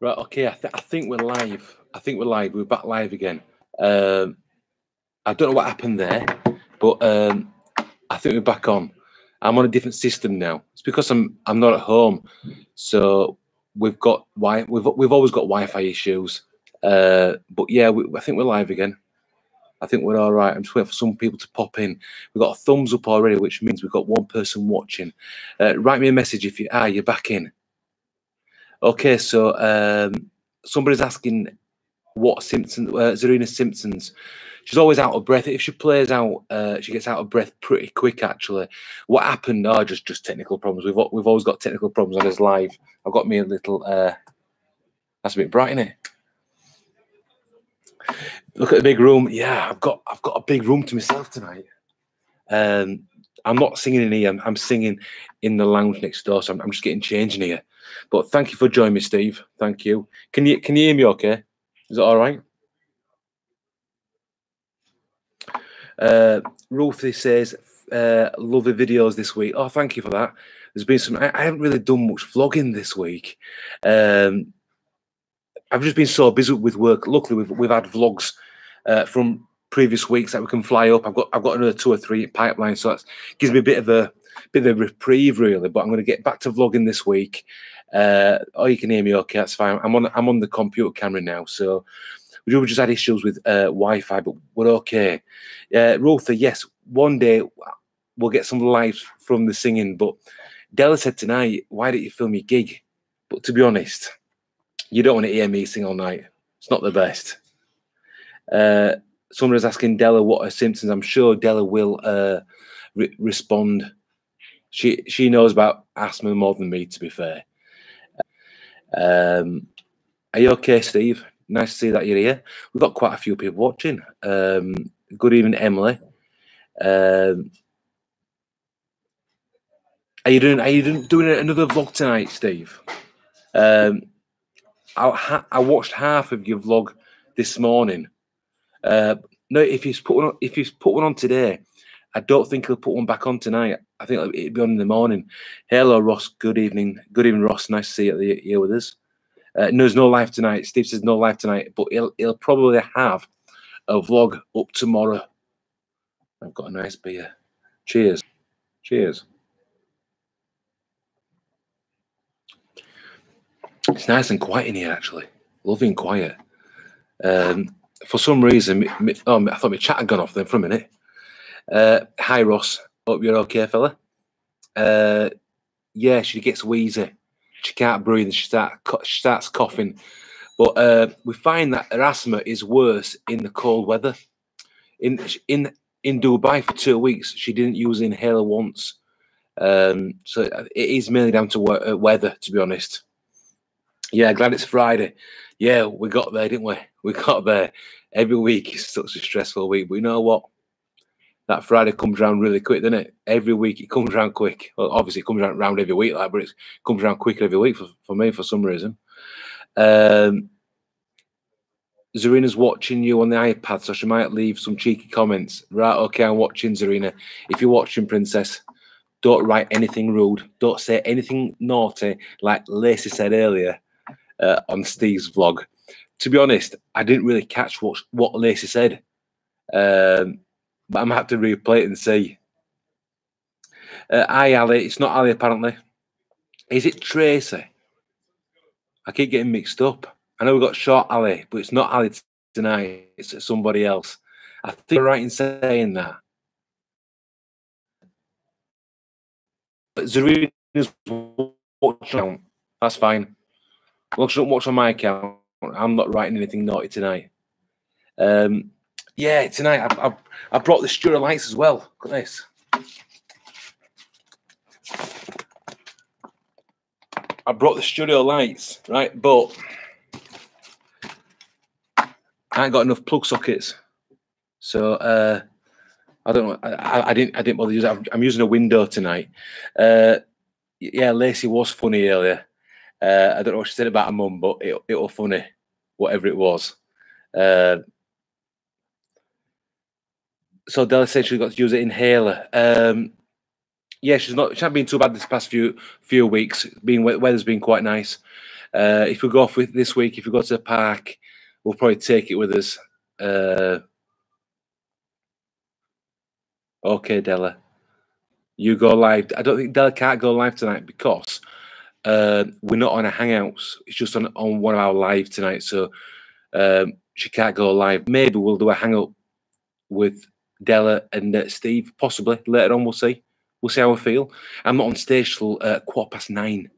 Right, okay. I think we're live. I think we're live. We're back live again. Um, I don't know what happened there, but I think we're back on. I'm on a different system now. It's because I'm not at home, so we've always got Wi-Fi issues. But yeah, I think we're live again. I think we're all right. I'm just waiting for some people to pop in. We've got a thumbs up already, which means we've got one person watching. Write me a message if you're back in. Okay, so somebody's asking what symptoms, Zarina's symptoms. She's always out of breath. If she plays out, she gets out of breath pretty quick. Actually, what happened? Oh, just technical problems. We've always got technical problems on this live. I've got me a little. That's a bit bright, isn't it? Look at the big room. Yeah, I've got a big room to myself tonight. I'm not singing in here. I'm singing in the lounge next door. So I'm just getting changed in here. But thank you for joining me, Steve. Thank you. Can you hear me? Okay, is that all right? Ruthie says, love the videos this week. Oh, thank you for that. There's been some. I haven't really done much vlogging this week. I've just been so busy with work. Luckily, we've had vlogs from previous weeks that we can fly up. I've got another 2 or 3 pipeline, so that gives me a bit of a reprieve, really. But I'm going to get back to vlogging this week. Oh, you can hear me okay? That's fine. I'm on the computer camera now, so we just had issues with Wi-Fi, but we're okay. Rotha, yes, one day we'll get some lives from the singing. But Della said tonight, why don't you film your gig? But to be honest, you don't want to hear me sing all night. It's not the best. Someone is asking Della what her symptoms. I'm sure Della will respond. She knows about asthma more than me, to be fair. Are you okay, Steve? Nice to see that you're here. We've got quite a few people watching. Good evening, Emily. Are you doing another vlog tonight, Steve? I watched half of your vlog this morning. No, if he's put one on today, I don't think he'll put one back on tonight. I think it'll be on in the morning. Hello, Ross. Good evening. Good evening, Ross. Nice to see you here with us. No, there's no live tonight. Steve says no live tonight, but he'll probably have a vlog up tomorrow. I've got a nice beer. Cheers. Cheers. It's nice and quiet in here, actually. Loving quiet. For some reason, I thought my chat had gone off then for a minute. Hi, Ross. Hope you're okay, fella. Yeah, she gets wheezy. She can't breathe and she starts coughing. But we find that her asthma is worse in the cold weather. In Dubai for 2 weeks, she didn't use the inhaler once. So it is mainly down to weather, to be honest. Yeah, glad it's Friday. Yeah, we got there, didn't we? We got there. Every week is such a stressful week. But you know what? That Friday comes around really quick, doesn't it? Every week it comes around quick. Well, obviously it comes around every week, but it comes around quicker every week for me for some reason. Zarina's watching you on the iPad, so she might leave some cheeky comments. Right, okay, I'm watching, Zarina. If you're watching, Princess, don't write anything rude. Don't say anything naughty, like Lacey said earlier on Steve's vlog. To be honest, I didn't really catch what Lacey said. But I'm going to have to replay it and see. Hi, Ali. It's not Ali, apparently. Is it Tracy? I keep getting mixed up. I know we've got short Ali, but it's not Ali tonight. It's somebody else. I think you're right in saying that. But Zarina's watching. That's fine. Watch on my account. I'm not writing anything naughty tonight. Yeah, tonight I brought the studio lights as well. Look at this. I brought the studio lights, right? But I ain't got enough plug sockets, so I don't know. I didn't bother using it. I'm using a window tonight. Yeah, Lacey was funny earlier. I don't know what she said about her mum, but it was funny, whatever it was. So Della said she got to use an inhaler. Yeah, she hasn't been too bad this past few weeks. Weather's been quite nice. If we go off with this week, if we go to the park, we'll probably take it with us. Okay, Della, you go live. I don't think Della can't go live tonight because we're not on a Hangouts. It's just on one of our live tonight, so she can't go live. Maybe we'll do a hangout with Della and Steve, possibly later on. We'll see. We'll see how we feel. I'm not on stage till 9:15.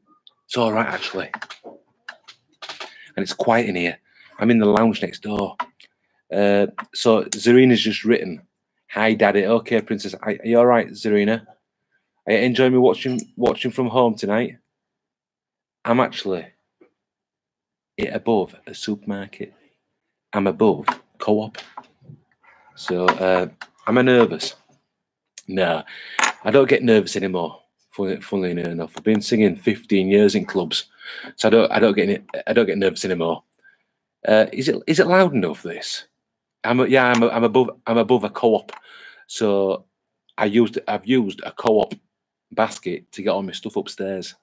It's all right, actually. And it's quiet in here. I'm in the lounge next door. So Zarina's just written, "Hi, Daddy." Okay, Princess. Are you all right, Zarina? Are you enjoying me watching from home tonight? I'm actually above a supermarket. I'm above Co-op. So am I nervous? No, I don't get nervous anymore. Funnily enough, I've been singing 15 years in clubs, so I don't get nervous anymore. Is it loud enough? This? I'm above a Co-op, so I've used a Co-op basket to get all my stuff upstairs.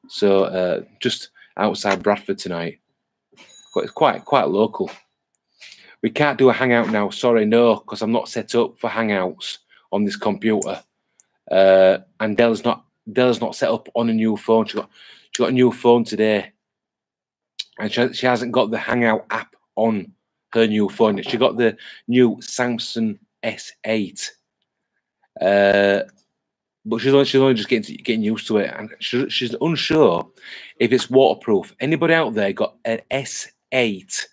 So just outside Bradford tonight. It's quite local. We can't do a hangout now. Sorry, no, because I'm not set up for hangouts on this computer. And Della's not set up on a new phone. She got a new phone today, and she hasn't got the Hangout app on her new phone. She got the new Samsung S8, but she's only just getting used to it, and she's unsure if it's waterproof. Anybody out there got an S8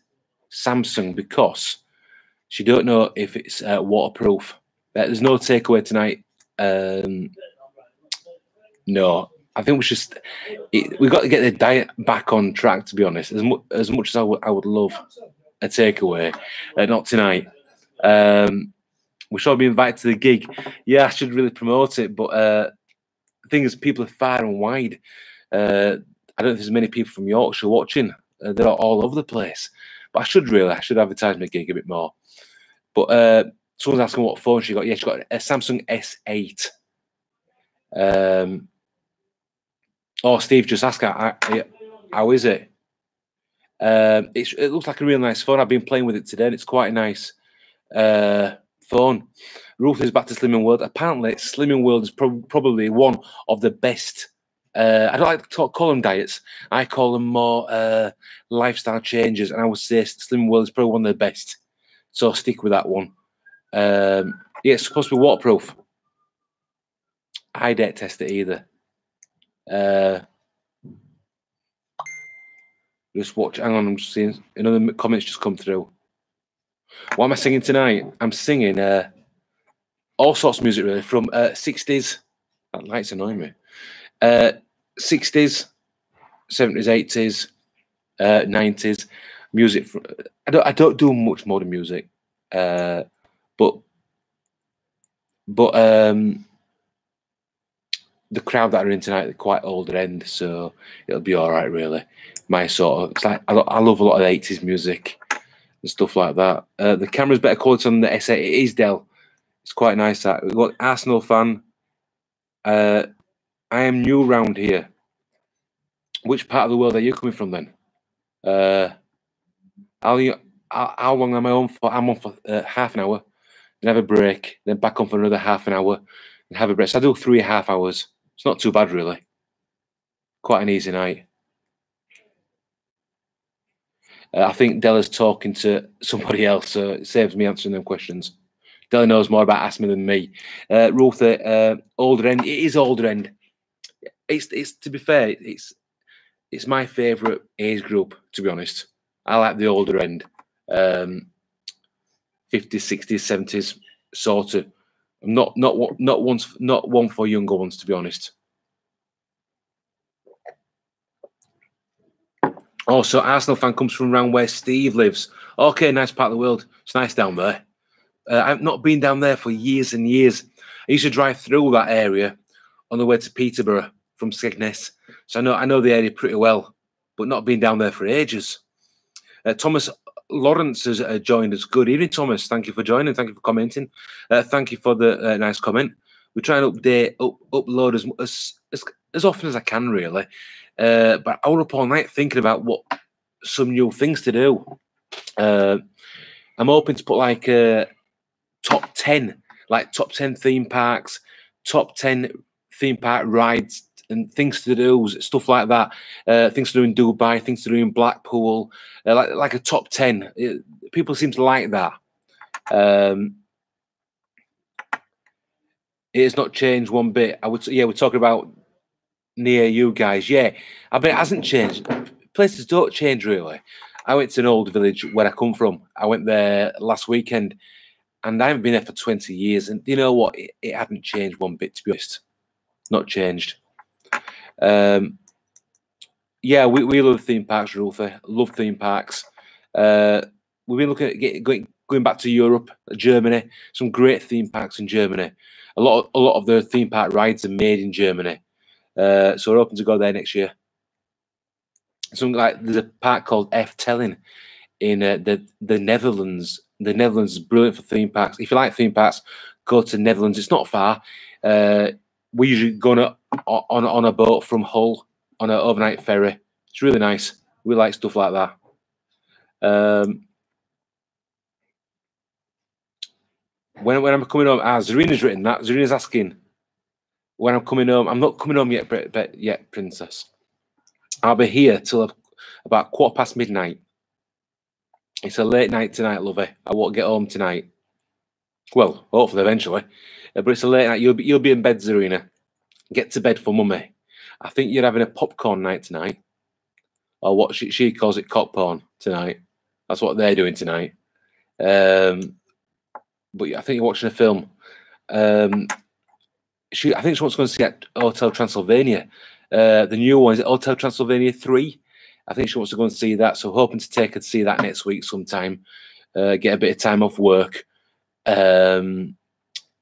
Samsung? Because she don't know if it's waterproof. There's no takeaway tonight. No, I think we got to get the diet back on track. To be honest, as much as I would love a takeaway, not tonight. We should be invited to the gig. Yeah, I should really promote it, but the thing is, people are far and wide. I don't know if there's many people from Yorkshire watching. They're all over the place. But I should advertise my gig a bit more. But someone's asking what phone she got. Yeah, she got a Samsung S8. Oh, Steve just asked her, how is it? It looks like a real nice phone. I've been playing with it today, and it's quite a nice phone. Ruth is back to Slimming World. Apparently, Slimming World is probably one of the best. I don't like to call them diets. I call them more lifestyle changes, and I would say Slimming World is probably one of the best. So stick with that one. Yeah, it's supposed to be waterproof. I don't test it either. Just watch. Hang on, I'm just seeing another comments just come through. What am I singing tonight? I'm singing all sorts of music, really, from 60s. That light's annoying me. 60s, 70s, 80s, 90s music. I don't do much modern music, but the crowd that are in tonight, they're quite older end, so it'll be all right, really. My sort of, it's like I love a lot of 80s music and stuff like that. The camera's better quality on the S8. It is Dell. It's quite nice. That we've got Arsenal fan. I am new round here. Which part of the world are you coming from then? How long am I on for? I'm on for half an hour, then have a break, then back on for another half an hour, and have a break. So I do 3.5 hours. It's not too bad, really. Quite an easy night. I think Della's talking to somebody else, so it saves me answering them questions. Della knows more about asthma than me. Ruth, older end. It is older end. It's to be fair, it's my favourite age group, to be honest. I like the older end. 50s, 60s, 70s, sort of. Not one for younger ones, to be honest. Also, Arsenal fan comes from around where Steve lives. Okay, nice part of the world. It's nice down there. I've not been down there for years and years. I used to drive through that area on the way to Peterborough from Skegness, so I know the area pretty well, but not been down there for ages. Thomas Lawrence has joined us. Good evening, Thomas. Thank you for joining. Thank you for commenting. Thank you for the nice comment. We try and upload as often as I can, really. But I was up all night thinking about what some new things to do. I'm hoping to put like top 10, like top 10 theme parks, top 10 theme park rides and things to do, stuff like that. Things to do in Dubai, things to do in Blackpool, like a top 10. People seem to like that. It has not changed one bit. Yeah, we're talking about near you guys. Yeah, I bet it hasn't changed. Places don't change really. I went to an old village where I come from. I went there last weekend, and I haven't been there for 20 years. And you know what? It hadn't changed one bit, to be honest. Not changed. Yeah, we love theme parks, Ruther. Love theme parks. We've been looking at going back to Europe, Germany. Some great theme parks in Germany. A lot of the theme park rides are made in Germany. So we're hoping to go there next year. Something like there's a park called F Tellin in the Netherlands. The Netherlands is brilliant for theme parks. If you like theme parks, go to Netherlands. It's not far. We usually go on a boat from Hull on an overnight ferry. It's really nice. We like stuff like that. When I'm coming home, Zarina's written that. Zarina's asking when I'm coming home. I'm not coming home yet, Princess. I'll be here till about midnight. It's a late night tonight, lovey. I won't get home tonight. Well, hopefully eventually. But it's a late night. You'll be in bed, Zarina. Get to bed for mummy. I think you're having a popcorn night tonight. Or what she calls it, cock porn tonight. That's what they're doing tonight. But I think you're watching a film. I think she wants to go and see at Hotel Transylvania. The new one, is it Hotel Transylvania 3? I think she wants to go and see that. So hoping to take her to see that next week sometime. Get a bit of time off work. It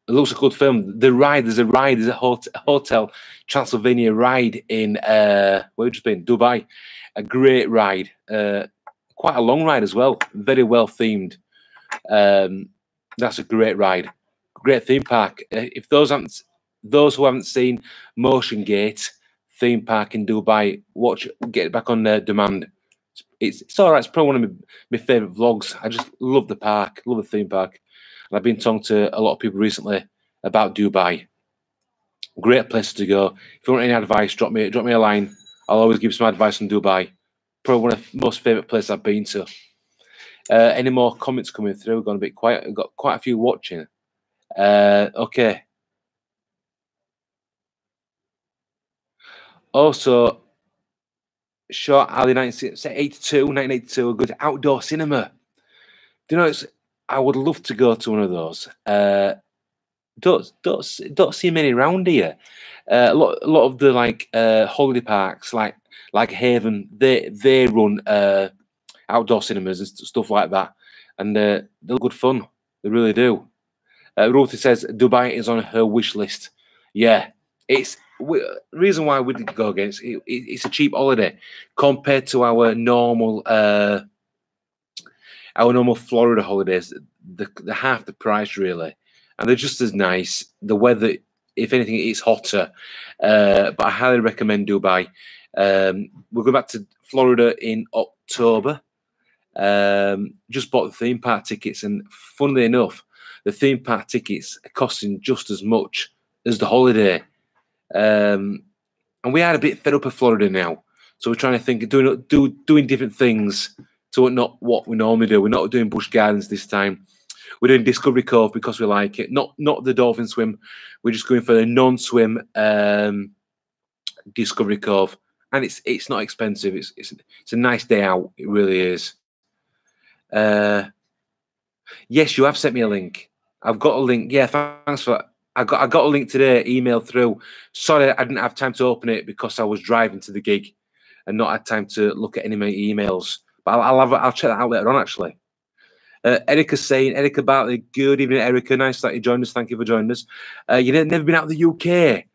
looks a good film. There's a Hotel Transylvania ride in where we've just been, Dubai. A great ride. Quite a long ride as well. Very well themed. That's a great ride. Great theme park. If those who haven't seen Motion Gate theme park in Dubai, get it back on demand. It's all right. It's probably one of my favorite vlogs. I just love the park, love the theme park. And I've been talking to a lot of people recently about Dubai. Great place to go. If you want any advice, drop me a line. I'll always give some advice on Dubai. Probably one of the most favorite places I've been to. Any more comments coming through? Gone a bit quiet. I've got quite a few watching. Okay. Also, Short Alley 1982, a good outdoor cinema. Do you know, I would love to go to one of those. Don't see many around here. A lot of the holiday parks, like Haven, they run outdoor cinemas and stuff like that, and they're good fun. They really do. Ruthie says Dubai is on her wish list. Yeah, reason why we didn't go against it. It's a cheap holiday compared to our normal Florida holidays. They're half the price really, and they're just as nice. The weather, if anything, it's hotter. But I highly recommend Dubai. We'll go back to Florida in October. Just bought the theme park tickets, and funnily enough, the theme park tickets are costing just as much as the holiday. And we are a bit fed up of Florida now, so we're trying to think of doing different things to not what we normally do. We're not doing Busch Gardens this time. We're doing Discovery Cove because we like it. Not the dolphin swim. We're just going for the non-swim Discovery Cove, and it's not expensive. It's a nice day out. It really is. Yes, you have sent me a link. I've got a link. Yeah, thanks for that. I got a link today, emailed through. Sorry, I didn't have time to open it because I was driving to the gig and not had time to look at any of my emails. But I'll check that out later on, actually. Erica's saying, Erica Bartley, good evening, Erica. Nice that you joined us. Thank you for joining us. You've never been out of the UK.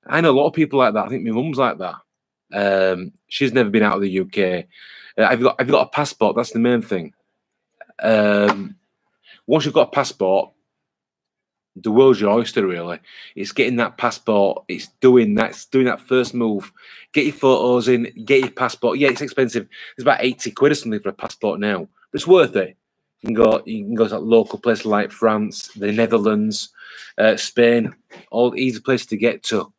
I know a lot of people like that. I think my mum's like that. She's never been out of the UK. Have you got a passport? That's the main thing. Once you've got a passport, the world's your oyster, really. It's getting that passport. It's doing that first move. Get your photos in. Get your passport. Yeah, it's expensive. It's about 80 quid or something for a passport now, but it's worth it. You can go to local places like France, the Netherlands, Spain, all easy places to get to.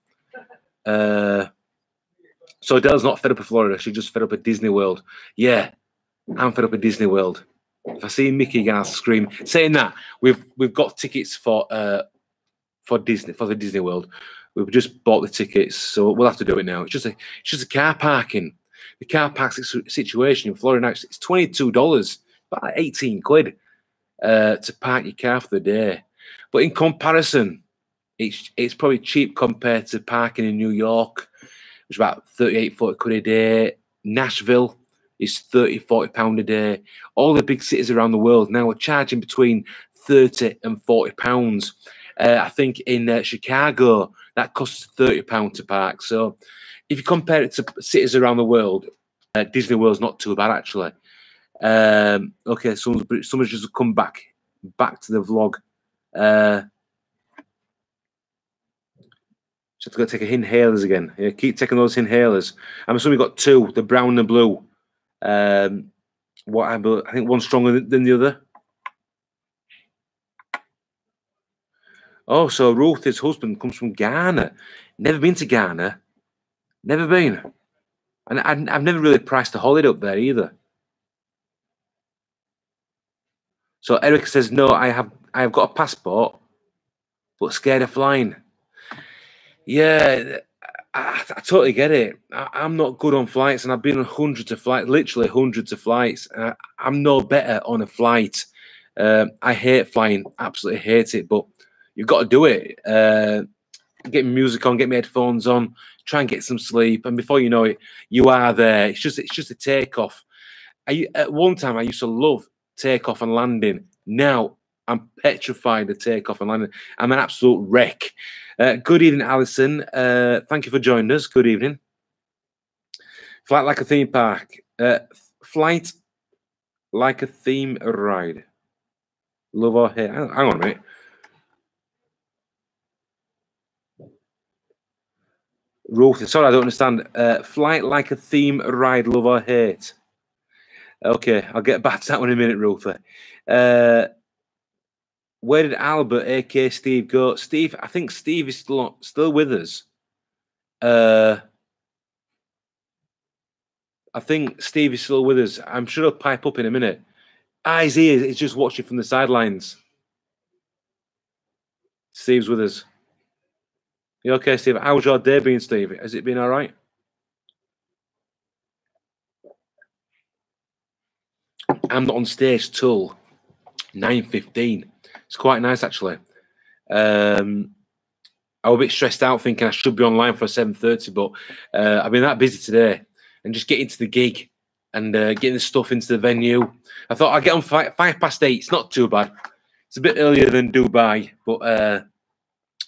So Adele's not fed up of Florida. She's just fed up at Disney World. Yeah, I'm fed up at Disney World. If I see Mickey again, I'll scream. Saying that, we've got tickets for the Disney World. We've just bought the tickets, so we'll have to do it now. It's just a car parking. The car park situation in Florida now, it's $22, about 18 quid to park your car for the day. But in comparison, it's probably cheap compared to parking in New York, which is about 38, 40 quid a day. Nashville is 30, 40 pound a day. All the big cities around the world now are charging between 30 and 40 pounds. I think in Chicago, that costs £30 to park. So if you compare it to cities around the world, Disney World's not too bad, actually. Okay, someone's just come back to the vlog. Just got to take inhalers again. Yeah, keep taking those inhalers. I'm assuming we got two, the brown and the blue. I think one's stronger than the other. Oh, so Ruth's husband comes from Ghana. Never been to Ghana. Never been. And I've never really priced a holiday up there either. So Eric says, no, I have got a passport, but scared of flying. Yeah, I totally get it. I'm not good on flights, and I've been on hundreds of flights, literally hundreds of flights. I'm no better on a flight. I hate flying, absolutely hate it, but you've got to do it. Get music on, get my headphones on, try and get some sleep, and before you know it, you are there. It's just a takeoff. At one time, I used to love takeoff and landing. Now I'm petrified of takeoff and landing. I'm an absolute wreck. Good evening, Alison. Thank you for joining us. Good evening. Flight like a theme park. Flight like a theme ride. Love or hate. Hang on a minute. Ruth, sorry, I don't understand. Flight like a theme ride, love or hate. Okay, I'll get back to that one in a minute, Ruth. Where did Albert, aka Steve, go? Steve, I think Steve is still with us. I think Steve is still with us. I'm sure he'll pipe up in a minute. He's here. He's just watching from the sidelines. Steve's with us. You okay, Steve? How's your day been, Steve? Has it been all right? I'm not on stage till 9:15. It's quite nice, actually. I was a bit stressed out thinking I should be online for 7:30, but I've been that busy today and just getting to the gig and getting the stuff into the venue. I thought I'd get on 8:05. It's not too bad. It's a bit earlier than Dubai, but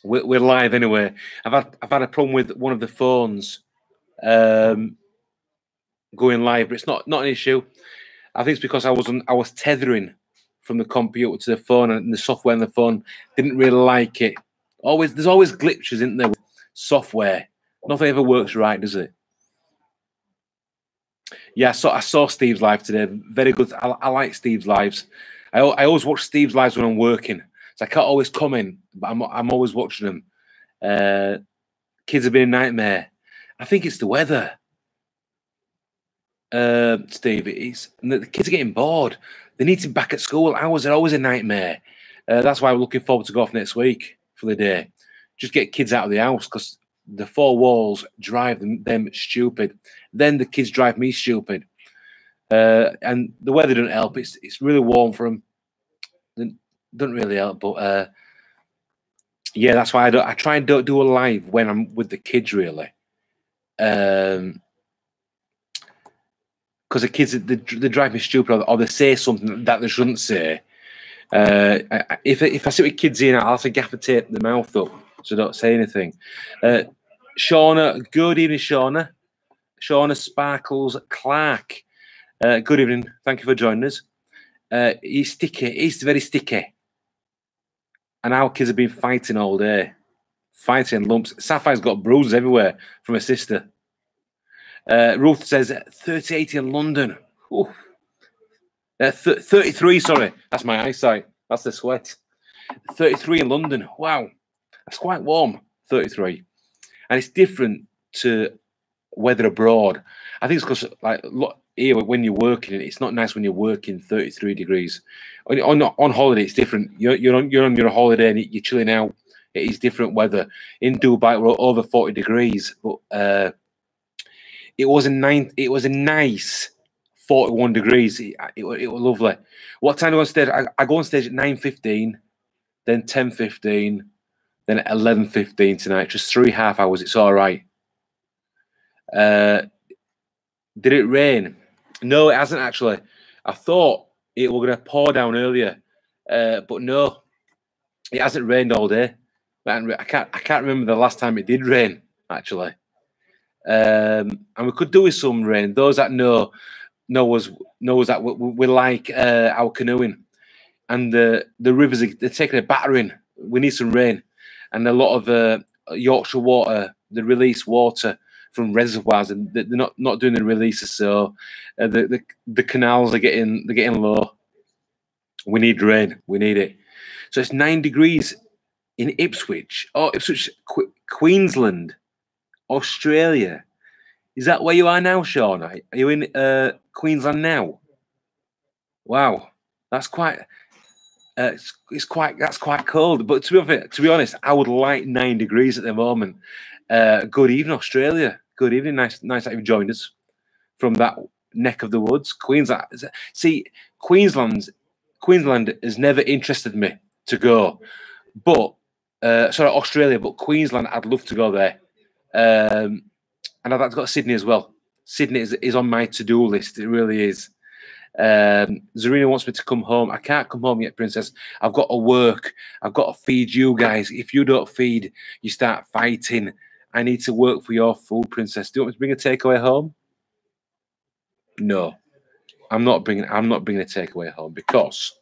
we're live anyway. I've had a problem with one of the phones going live, but it's not an issue. I think it's because I was tethering from the computer to the phone, and the software on the phone didn't really like it. There's always glitches, isn't there, with software? Nothing ever works right, does it? Yeah, I saw Steve's live today. Very good. I like Steve's lives. I always watch Steve's lives when I'm working, so I can't always comment, but I'm always watching them. Kids have been a nightmare. I think it's the weather. Steve, the kids are getting bored. They need to be back at school. Hours are always a nightmare. That's why we're looking forward to go off next week for the day. Just get kids out of the house, because the four walls drive them stupid. Then the kids drive me stupid. And the weather doesn't help. It's really warm for them. It doesn't really help. But yeah, that's why I try and don't do a live when I'm with the kids, really. Because the kids, they drive me stupid, or they say something that they shouldn't say. If I sit with kids in, I'll have to gaffer tape the mouth up so don't say anything. Shauna, good evening, Shauna. Shauna Sparkles Clark. Good evening. Thank you for joining us. He's sticky. He's very sticky. And our kids have been fighting all day. Fighting lumps. Sapphire's got bruises everywhere from her sister. Ruth says 38 in London. 33, sorry. That's my eyesight. That's the sweat. 33 in London. Wow. That's quite warm, 33. And it's different to weather abroad. I think it's because, like, look, here when you're working, it's not nice when you're working 33 degrees. On holiday, it's different. You're on your holiday and you're chilling out. It is different weather. In Dubai, we're over 40 degrees, but it was a nice 41 degrees. It was lovely. What time do I go on stage? I go on stage at 9:15, then 10:15, then at 11:15 tonight. Just 3.5 hours. It's all right. Did it rain? No, it hasn't actually. I thought it was going to pour down earlier, but no, it hasn't rained all day. I can't remember the last time it did rain actually. And we could do with some rain. Those that knows that we like our canoeing, and the rivers they're taking a battering. We need some rain, and a lot of Yorkshire water, the release water from reservoirs, and they're not doing the releases, so the canals are getting low. We need rain. We need it. So it's 9 degrees in Ipswich. Oh, Ipswich, Queensland, Australia. Is that where you are now, Sean? Are you in Queensland now? Wow, that's quite. That's quite cold. But to be honest, I would like 9 degrees at the moment. Good evening, Australia. Good evening. Nice that you've joined us from that neck of the woods. Queensland. See, Queensland has never interested me to go, but sorry, Australia, but Queensland, I'd love to go there. And I'd like to go to Sydney as well. Sydney is on my to-do list. It really is. Zarina wants me to come home. I can't come home yet, Princess. I've got to work. I've got to feed you guys. If you don't feed, you start fighting. I need to work for your food, Princess. Do you want me to bring a takeaway home? No, I'm not bringing a takeaway home because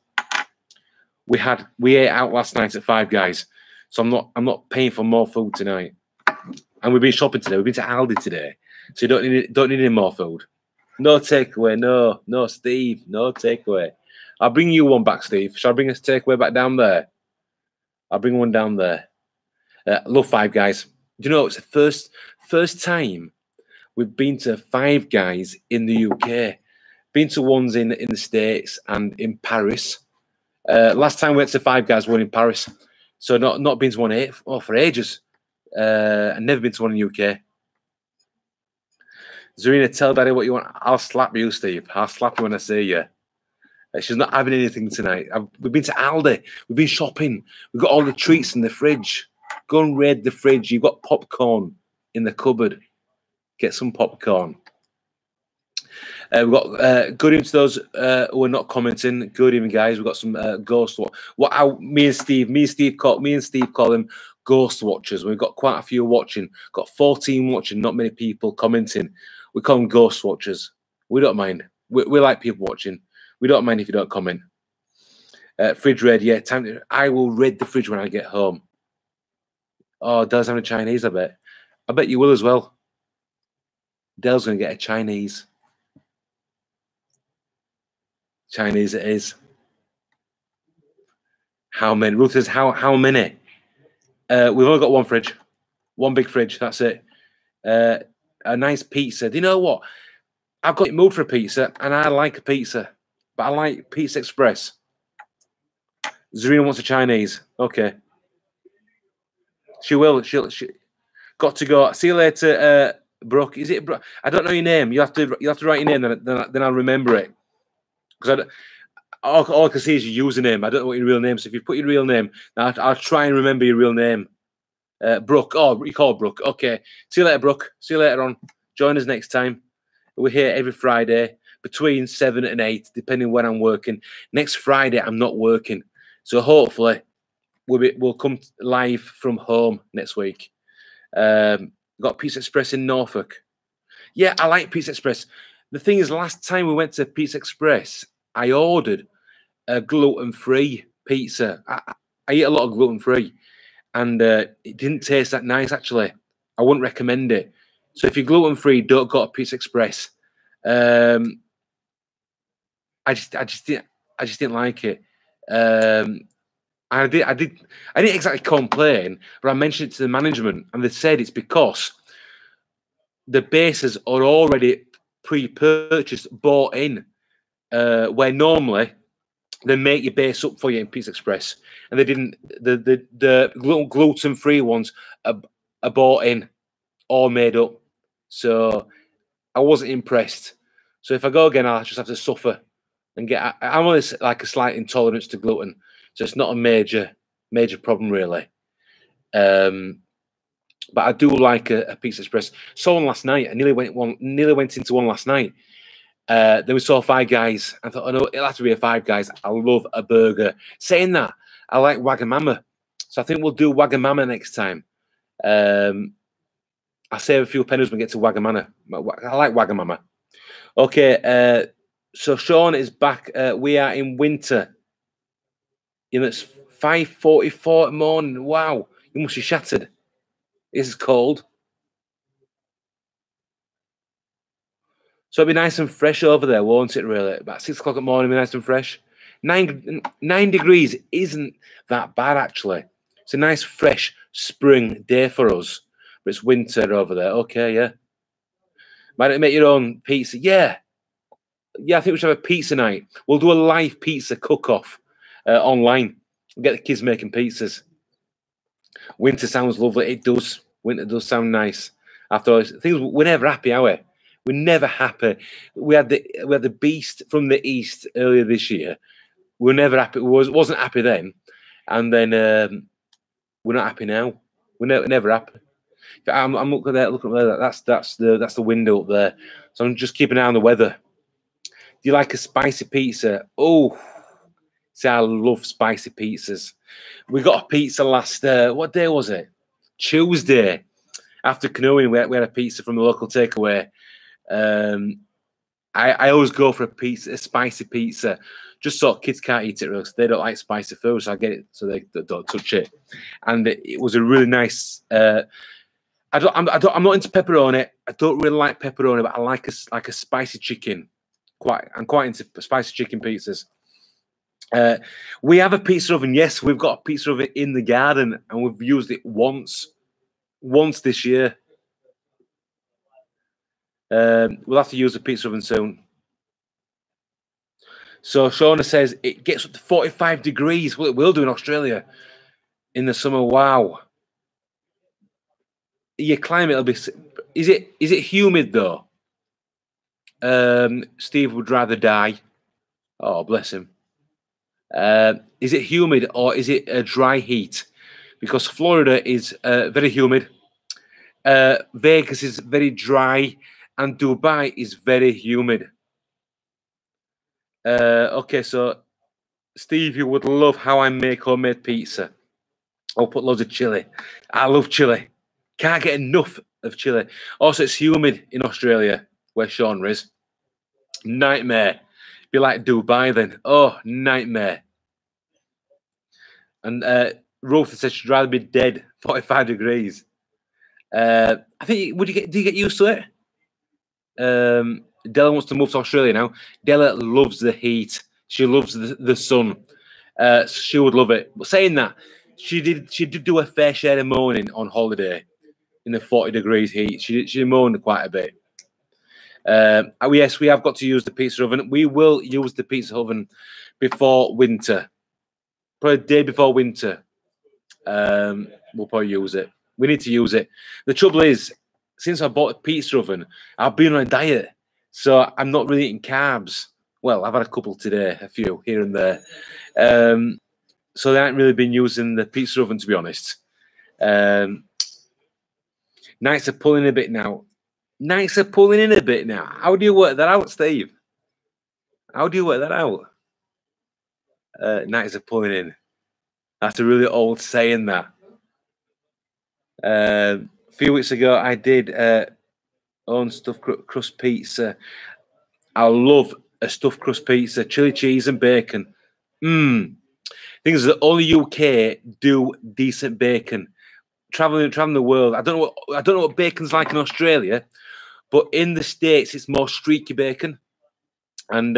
we ate out last night at Five Guys, so I'm not paying for more food tonight. And we've been shopping today. We've been to Aldi today, so you don't need any more food. No takeaway. No, Steve. No takeaway. I'll bring you one back, Steve. Shall I bring a takeaway back down there? I'll bring one down there. Love Five Guys. Do you know it's the first time we've been to Five Guys in the UK. Been to ones in the States and in Paris. Last time we went to Five Guys, we were in Paris. So not been to one for ages. And never been to one in the UK. Zarina, tell Daddy what you want. I'll slap you, Steve. I'll slap you when I see you. She's not having anything tonight. We've been to Aldi. We've been shopping. We've got all the treats in the fridge. Go and raid the fridge. You've got popcorn in the cupboard. Get some popcorn. We've got good evening to those who are not commenting. Good evening, guys. We've got some ghost watch. Me and Steve call them ghost watchers. We've got quite a few watching. Got 14 watching. Not many people commenting. We call them ghost watchers. We don't mind. We like people watching. We don't mind if you don't comment. Fridge raid, yeah. I will raid the fridge when I get home. Oh, Dell's having a Chinese, I bet. I bet you will as well. Dell's going to get a Chinese. Chinese it is. How many? Ruth says, how many? We've only got one fridge. One big fridge, that's it. A nice pizza. Do you know what? I've got mood for a pizza, and I like a pizza. But I like Pizza Express. Zarina wants a Chinese. Okay. She will. She got to go. See you later, Brooke. Is it Brooke? I don't know your name. You have to write your name, then I'll remember it. Because all I can see is your username. I don't know what your real name is. So if you put your real name, I'll try and remember your real name. Brooke. Oh, you call Brooke. Okay. See you later, Brooke. See you later on. Join us next time. We're here every Friday between 7 and 8, depending when I'm working. Next Friday, I'm not working. So hopefully, we'll come live from home next week. Got Pizza Express in Norfolk. Yeah, I like Pizza Express. The thing is, last time we went to Pizza Express, I ordered a gluten-free pizza. I eat a lot of gluten free, and it didn't taste that nice. Actually, I wouldn't recommend it. So if you're gluten free, don't go to Pizza Express. I just didn't like it. I didn't exactly complain, but I mentioned it to the management, and they said it's because the bases are already pre-purchased, bought in, where normally they make your base up for you in Pizza Express, and they didn't. The gluten-free ones are bought in, all made up. So I wasn't impressed. So if I go again, I'll just have to suffer and get. I'm only like a slight intolerance to gluten, so it's not a major problem really. But I do like a Pizza Express. Saw one last night. I nearly went into one last night. Then we saw Five Guys. I thought, oh no, it'll have to be a Five Guys. I love a burger. Saying that, I like Wagamama, so I think we'll do Wagamama next time. I save a few pennies when we get to Wagamama. I like Wagamama. Okay, so Sean is back. We are in winter. You know, it's 5:44 in the morning. Wow, you must be shattered. This is cold. So it'll be nice and fresh over there, won't it, really? About 6 o'clock in the morning, be nice and fresh. 9 degrees isn't that bad, actually. It's a nice, fresh spring day for us. But it's winter over there. Okay, yeah. Might make your own pizza? Yeah. Yeah, I think we should have a pizza night. We'll do a live pizza cook-off online. We'll get the kids making pizzas. Winter sounds lovely. It does. Winter does sound nice. After all, things, we're never happy, are we? We're never happy. We had the beast from the east earlier this year. We were never happy. We wasn't happy then, and then we're not happy now. We're never happy. I'm looking there. Look up there. That's the window up there. So I'm just keeping an eye on the weather. Do you like a spicy pizza? Oh, see, I love spicy pizzas. We got a pizza last. What day was it? Tuesday. After canoeing, we had a pizza from the local takeaway. I always go for a spicy pizza, just so kids can't eat it really, because they don't like spicy food. So I get it so they don't touch it. And it was a really nice. I'm not into pepperoni. I don't really like pepperoni, but I like a spicy chicken. I'm quite into spicy chicken pizzas. We have a pizza oven. Yes, we've got a pizza oven in the garden, and we've used it once this year. We'll have to use the pizza oven soon. So Shauna says it gets up to 45 degrees. Well, it will do in Australia in the summer. Wow. Your climate will be. Is it humid though? Steve would rather die. Oh, bless him. Is it humid or is it a dry heat? Because Florida is very humid. Vegas is very dry, and Dubai is very humid. Okay, so Steve, you would love how I make homemade pizza. I'll put loads of chili. I love chili. Can't get enough of chili. Also, it's humid in Australia, where Sean is. Nightmare. Be like Dubai then. Oh, nightmare. And Ruth says she'd rather be dead. 45 degrees. I think. Do you get used to it? Della wants to move to Australia now. Della loves the heat. She loves the sun. She would love it. But saying that, she did do a fair share of moaning on holiday in the 40 degrees heat. She moaned quite a bit. Yes, we have got to use the pizza oven. We will use the pizza oven before winter. Probably a day before winter. We'll probably use it. We need to use it. The trouble is, since I bought a pizza oven, I've been on a diet. So I'm not really eating carbs. Well, I've had a couple today, a few here and there. So they haven't really been using the pizza oven, to be honest. Nights are pulling a bit now. Nights are pulling in a bit now. How do you work that out, Steve? How do you work that out? Nights are pulling in. That's a really old saying, that. A few weeks ago, I did own stuffed crust pizza. I love a stuffed crust pizza, chili cheese and bacon. Thing is that only UK do decent bacon. Traveling the world, I don't know what bacon's like in Australia, but in the States it's more streaky bacon, and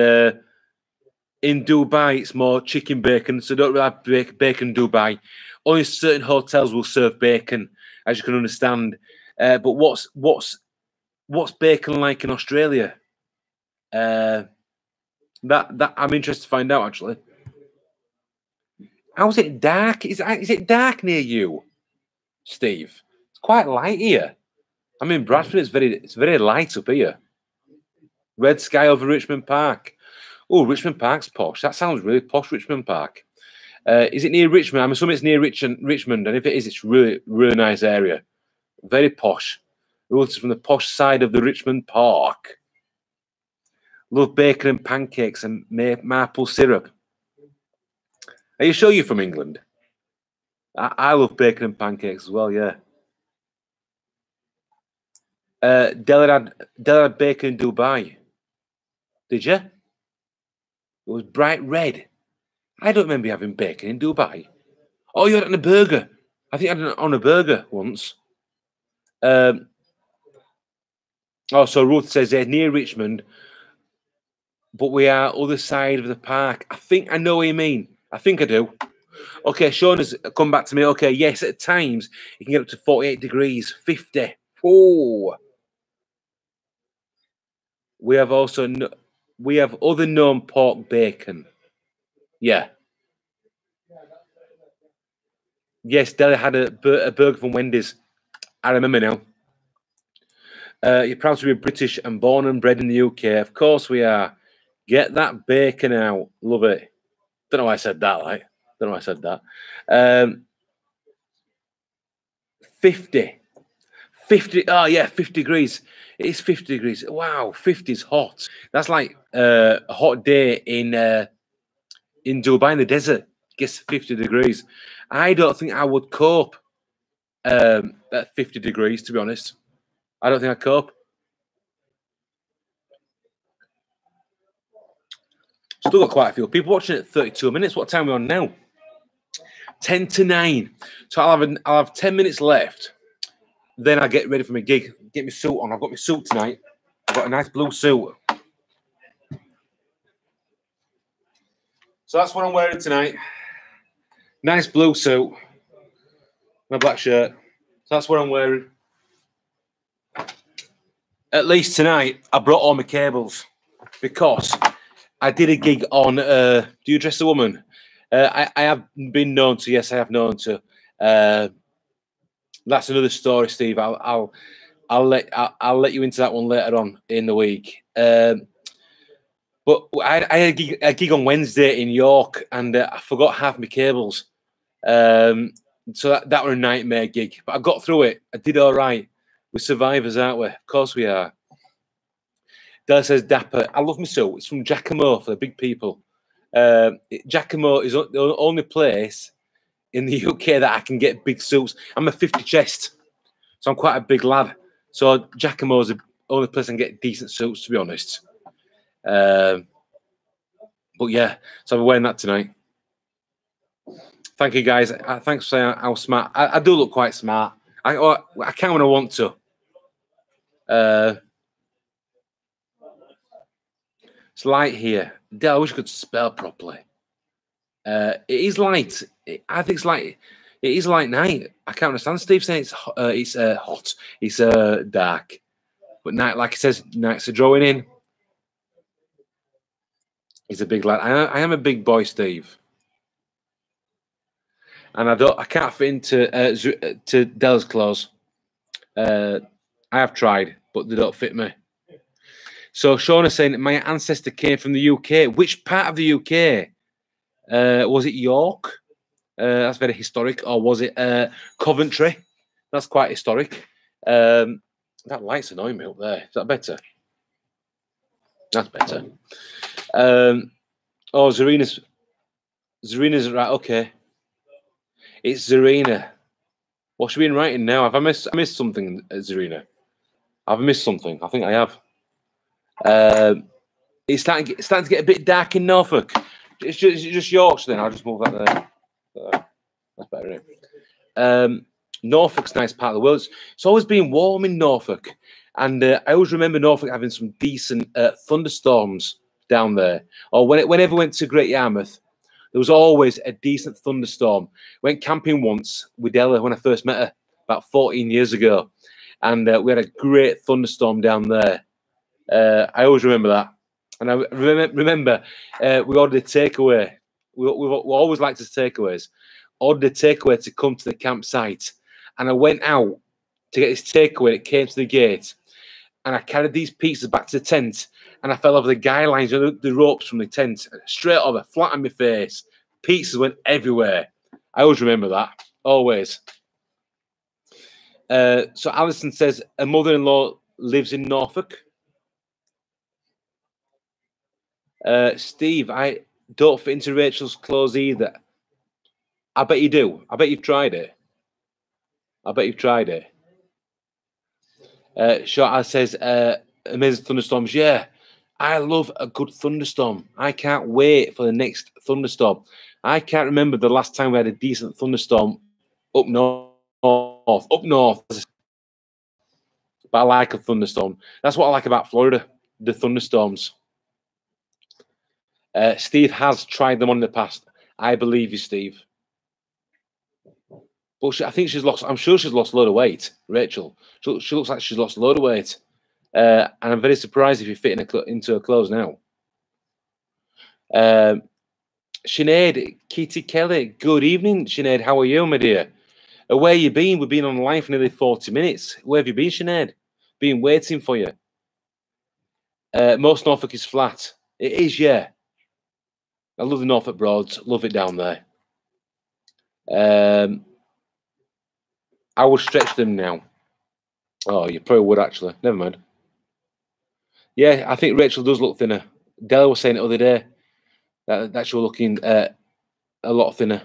in Dubai it's more chicken bacon. So don't really have bacon in Dubai. Only certain hotels will serve bacon, as you can understand. But what's bacon like in Australia? That I'm interested to find out actually. How's it dark? Is it dark near you, Steve? It's quite light here. I mean, Bradford it's very light up here. Red sky over Richmond Park. Oh, Richmond Park's posh. That sounds really posh, Richmond Park. Is it near Richmond? I'm assuming it's near Richmond, and if it is, it's really nice area. Very posh. Roots from the posh side of the Richmond Park. Love bacon and pancakes and maple syrup. Are you sure you're from England? I love bacon and pancakes as well, yeah. Della had bacon in Dubai. Did you? It was bright red. I don't remember having bacon in Dubai. Oh, you had it on a burger. I think I had it on a burger once. Oh, so Ruth says they're near Richmond, but we are other side of the park. I think I know what you mean. I think I do. Okay, Sean has come back to me. Okay, yes, at times you can get up to 48 degrees, 50. Oh. We have other known pork bacon. Yeah. Yes, Della had a burger from Wendy's. I remember now. You're proud to be British and born and bred in the UK. Of course we are. Get that bacon out. Love it. Don't know why I said that, like. Don't know why I said that. 50. 50. Oh, yeah, 50 degrees. It is 50 degrees. Wow, 50 is hot. That's like a hot day in Dubai in the desert. It gets 50 degrees. I don't think I would cope at 50 degrees, to be honest. I don't think I'd cope. Still got quite a few people watching at 32 minutes. What time are we on now? 10 to 9. So I'll have 10 minutes left. Then I get ready for my gig. Get my suit on. I've got my suit tonight. I've got a nice blue suit. So that's what I'm wearing tonight. Nice blue suit. My black shirt. So that's what I'm wearing. At least tonight, I brought all my cables because I did a gig on Do You Dress a Woman? I have been known to. Yes, I have known to. That's another story, Steve. I'll let you into that one later on in the week. But I had a gig on Wednesday in York, and I forgot half my cables. So that was a nightmare gig. But I got through it. I did all right. We're survivors, aren't we? Of course we are. Della says Dapper. I love my suit. It's from Giacomo for the big people. Giacomo is the only place in the UK that I can get big suits. I'm a 50 chest, so I'm quite a big lad. So Giacomo's the only place I can get decent suits, to be honest. But yeah, so I'm wearing that tonight. Thank you, guys. Thanks for saying how smart. I do look quite smart. I can when I want to. It's light here. I wish I could spell properly. It is light. I think it's light. It is light night. I can't understand Steve saying it's hot. It's dark. But night, like it says, nights are drawing in. He's a big lad. I am a big boy, Steve. And I can't fit into Della's clothes. I have tried, but they don't fit me. So Sean is saying that my ancestor came from the UK. Which part of the UK? Was it York? That's very historic. Or was it Coventry? That's quite historic. That light's annoying me up there. Is that better? That's better. Oh, Zarina's right. Okay. It's Zarina. What's she been writing now? Have I missed something, Zarina? I've missed something. I think I have. It's starting to get a bit dark in Norfolk. It's just Yorkshire. Then I'll just move that there. That's better, isn't it? Norfolk's a nice part of the world. It's always been warm in Norfolk. And I always remember Norfolk having some decent thunderstorms down there. Or whenever I went to Great Yarmouth, there was always a decent thunderstorm. Went camping once with Ella when I first met her about 14 years ago. And we had a great thunderstorm down there. I always remember that. And I remember we ordered a takeaway. We always liked to takeaways. Ordered a takeaway to come to the campsite. And I went out to get this takeaway. It came to the gate. And I carried these pizzas back to the tent. And I fell over the guy lines, the ropes from the tent. Straight over, flat on my face. Pizzas went everywhere. I always remember that. Always. So Alison says, a mother-in-law lives in Norfolk. Steve, I don't fit into Rachel's clothes either. I bet you do. I bet you've tried it. I bet you've tried it. Shorty says, amazing thunderstorms. Yeah, I love a good thunderstorm. I can't wait for the next thunderstorm. I can't remember the last time we had a decent thunderstorm up north. Up north. But I like a thunderstorm. That's what I like about Florida, the thunderstorms. Steve has tried them on in the past. I believe you, Steve. But I think she's lost. I'm sure she's lost a load of weight, Rachel. She looks like she's lost a load of weight. And I'm very surprised if you fit into her clothes now. Sinead, Kitty Kelly. Good evening, Sinead. How are you, my dear? Where you been? We've been on the line for nearly 40 minutes. Where have you been, Sinead? Been waiting for you. Most Norfolk is flat. It is, yeah. I love the Norfolk Broads. Love it down there. I would stretch them now. Oh, you probably would, actually. Never mind. Yeah, I think Rachel does look thinner. Della was saying it the other day that she was looking a lot thinner.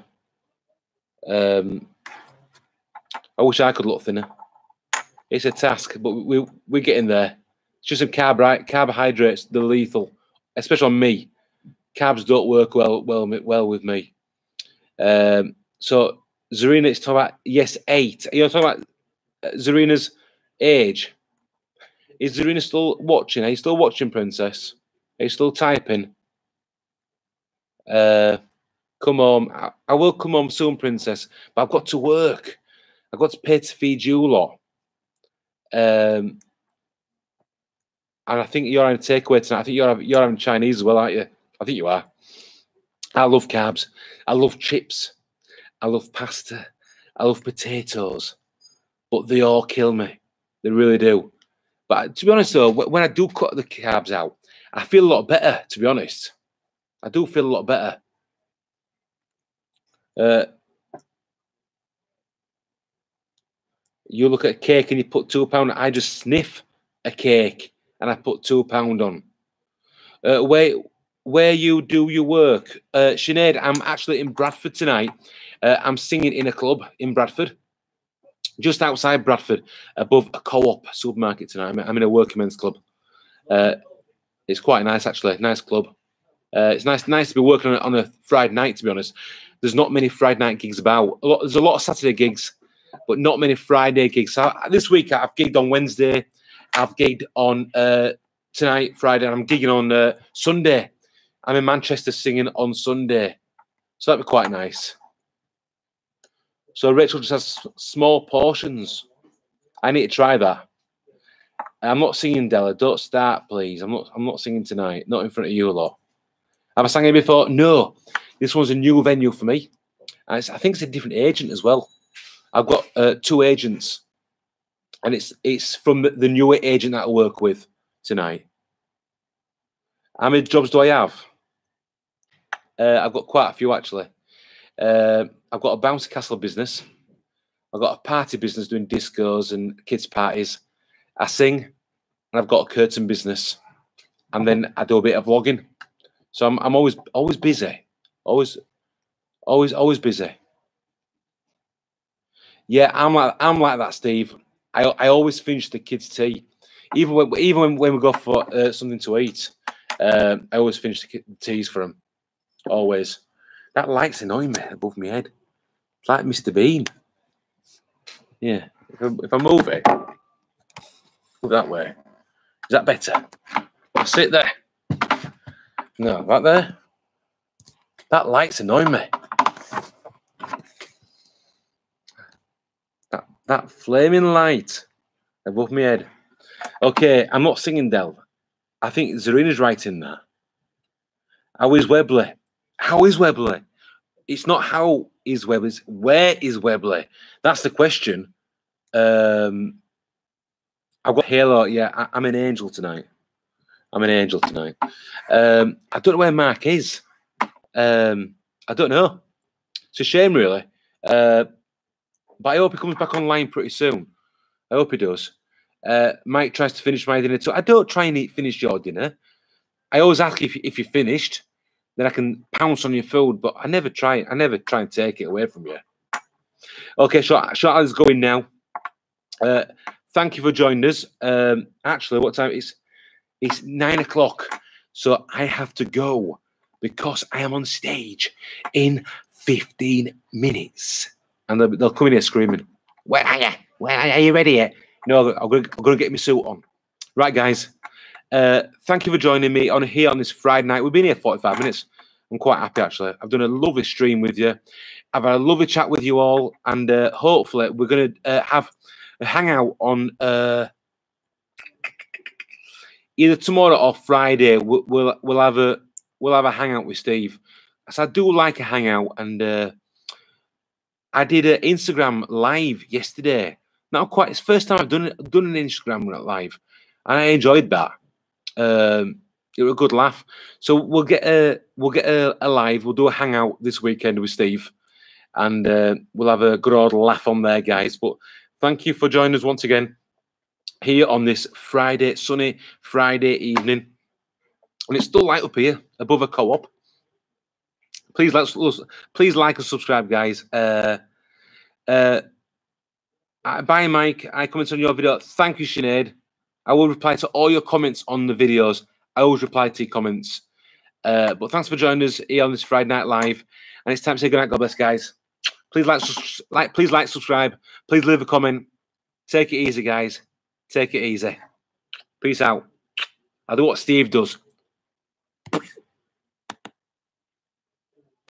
I wish I could look thinner. It's a task, but we're getting there. It's just some carbohydrates, they're lethal, especially on me. Carbs don't work well with me. So Zarina is talking about yes, 8. You're talking about Zarina's age. Is Zarina still watching? Are you still watching, Princess? Are you still typing? Come home. I will come home soon, Princess. But I've got to work. I've got to pay to feed you lot. And I think you're having takeaway tonight. I think you're having Chinese as well, aren't you? I think you are. I love carbs. I love chips. I love pasta. I love potatoes. But they all kill me. They really do. But to be honest, though, when I do cut the carbs out, I feel a lot better, to be honest. I do feel a lot better. You look at a cake and you put £2. I just sniff a cake and I put £2 on. Where you do your work? Sinead, I'm actually in Bradford tonight. I'm singing in a club in Bradford. Just outside Bradford, above a co-op supermarket tonight. I'm in a working men's club. It's quite nice, actually. Nice club. It's nice to be working on a Friday night, to be honest. There's not many Friday night gigs about. There's a lot of Saturday gigs, but not many Friday gigs. So this week, I've gigged on Wednesday. I've gigged on tonight, Friday, and I'm gigging on Sunday. I'm in Manchester singing on Sunday. So that'd be quite nice. So Rachel just has small portions. I need to try that. I'm not singing, Della. Don't start, please. I'm not singing tonight. Not in front of you a lot. Have I sang here before? No. This one's a new venue for me. And I think it's a different agent as well. I've got 2 agents. And it's from the newer agent that I work with tonight. How many jobs do I have? I've got quite a few, actually. I've got a bouncy castle business. I've got a party business doing discos and kids' parties. I sing, and I've got a curtain business. And then I do a bit of vlogging. So I'm always busy. Always busy. Yeah, I'm like that, Steve. I always finish the kids' tea. Even when we go for something to eat, I always finish the teas for them. Always. That light's annoying me above my head. It's like Mr. Bean. Yeah. If I move it, move that way. Is that better? I'll sit there. No, right there. That light's annoying me. That flaming light above my head. Okay, I'm not singing, Del. I think Zarina's right in there. How is Webley? How is Webley? It's not how is Webley, it's where is Webley? That's the question. I've got Halo. Yeah, I'm an angel tonight. I'm an angel tonight. I don't know where Mark is. I don't know. It's a shame, really. But I hope he comes back online pretty soon. I hope he does. Mike tries to finish my dinner too. I don't try and finish your dinner. I always ask if you're finished, then I can pounce on your food. But I never try. I never try and take it away from you. Okay, short is going now. Thank you for joining us. Actually, what time is? It's 9 o'clock, so I have to go because I am on stage in 15 minutes. And they'll come in here screaming, "Where are you? Where are you ready yet?" No, I'm going to get my suit on. Right, guys. Thank you for joining me on this Friday night. We've been here 45 minutes. I'm quite happy, actually. I've done a lovely stream with you. I've had a lovely chat with you all. And hopefully we're going to have a hangout on either tomorrow or Friday. We'll have a hangout with Steve. So I do like a hangout, and I did an Instagram live yesterday. Not quite. It's the first time I've done an Instagram live, and I enjoyed that. It was a good laugh. So we'll get a live. We'll do a hangout this weekend with Steve, and we'll have a good old laugh on there, guys. But thank you for joining us once again here on this sunny Friday evening, and it's still light up here above a co-op. Please like and subscribe, guys. Bye, Mike. I comment on your video. Thank you, Sinead. I will reply to all your comments on the videos. I always reply to your comments. But thanks for joining us here on this Friday Night Live. And it's time to say goodnight. God bless, guys. Please like, subscribe. Please leave a comment. Take it easy, guys. Take it easy. Peace out. I'll do what Steve does.